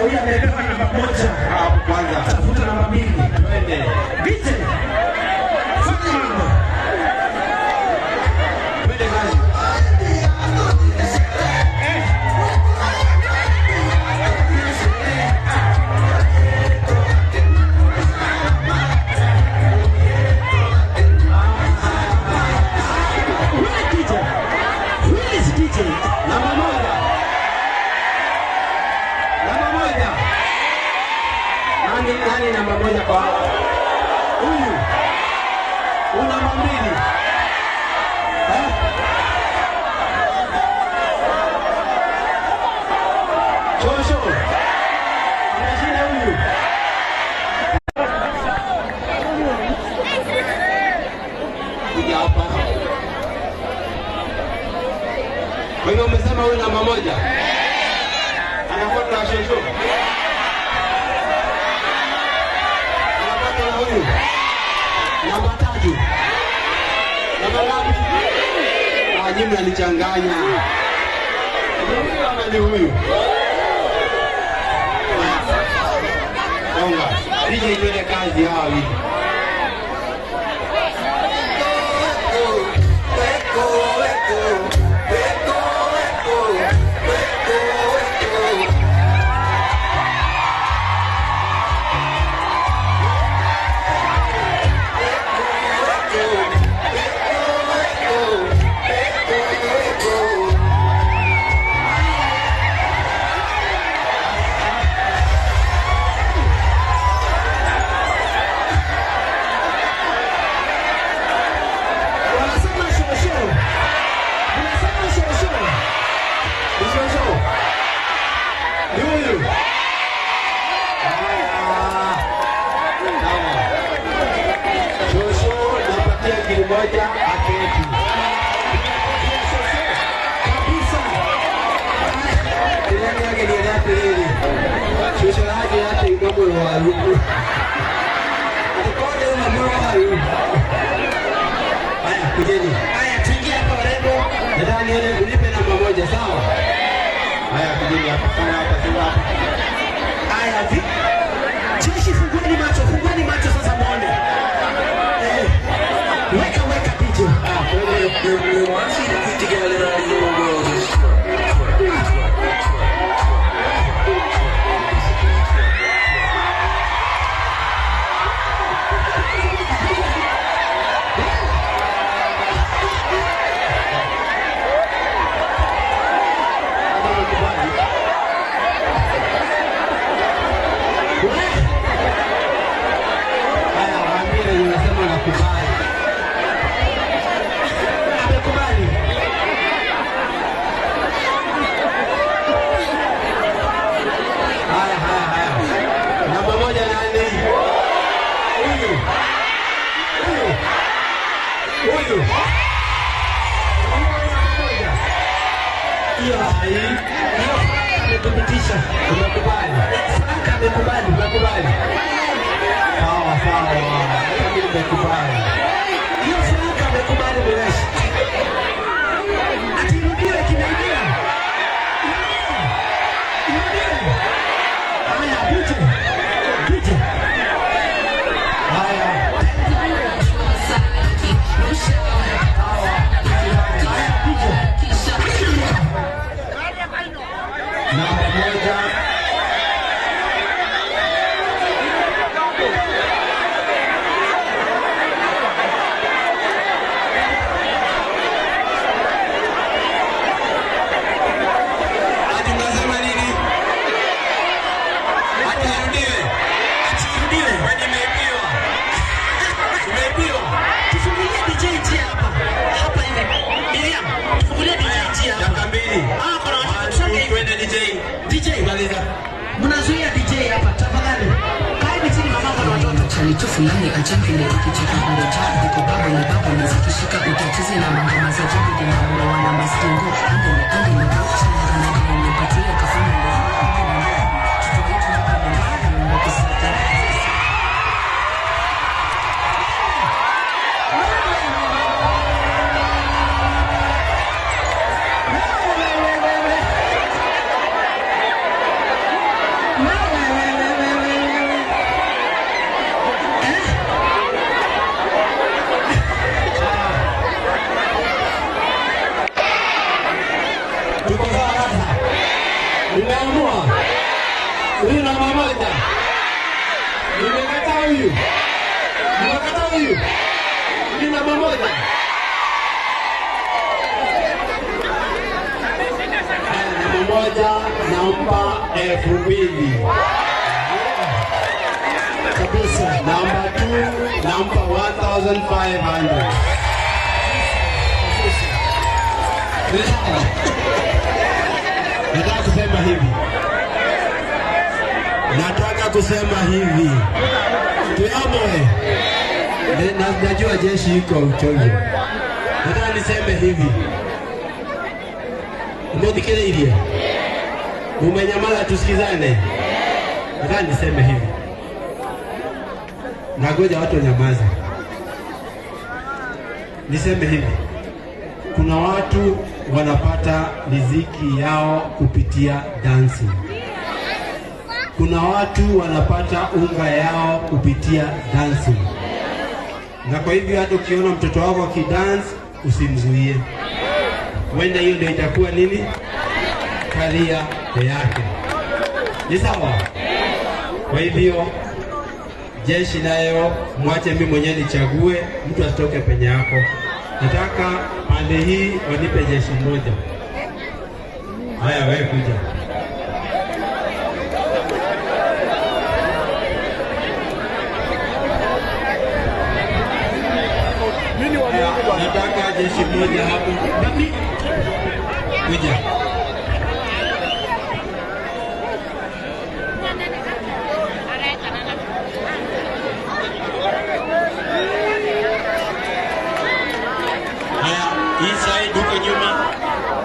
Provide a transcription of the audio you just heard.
huyu amepewa namba 1. Kwanza Tafuta namba 2. twende. Vite. Fanya mambo. Twende kazi. Nani namba 1 kwa huyu? Una namba 2. Shosho. Anashinda huyu. Kuja hapa. Kwa hiyo umesema huyu namba 1. Anafuata shosho. Huyu namba 3. Namba ngapi? Jimla alichanganya. Huyu ama ni huyu? Songa. DJ ile kazi hawa hivi. Moja aketi. Kabisa. Ile yake ni yake ile. Shosho yake yake ndogo wa harufu. Alikoje na mwa harufu. Haya kujeni. Haya tuingie hapa warembo. Nadhani ile ulipe namba 1 sawa? Haya kujeni hapa sana hapa sana. Haya vipi? Jeshi fungueni macho sasa muone. Weka DJ. You want to see the put together out of your world just Airitu fulani ajengele ikicheka bado chadi kwa baba ni baba ni zikishika utatizi na mangoma za jadi na mura wana mastingo ande ni bauchi na kanadi ni patia kafanya No! Umeamua? Huyu namba moja. Nimekataa huyu. Nimekataa huyu. Huyu namba moja. Namba moja nampa 2,000. Kabisa. Namba 2 nampa 1,500. Nataka kusema hivi. Tuyamoe. Najua jeshi iko uchovu. Nataka niseme hivi. Umesikia? Umenyamaza tusikizane. Nataka niseme hivi. Nagoja watu nyamaza. Niseme hivi. Kuna watu wanapata riziki yao kupitia dancing. Kuna watu wanapata unga yao kupitia dancing. Na kwa hivyo hata ukiona mtoto wako akidance usimzuie. Wenda hiyo ndio itakuwa nini? Karia yake. Ni sawa? Kwa hivyo jeshi nayo mwache mimi mwenyewe nichague, mtu asitoke penye yako. Nataka pande hii wanipe jeshi moja. Haya wewe kuja. Nataka jeshi moja hapo.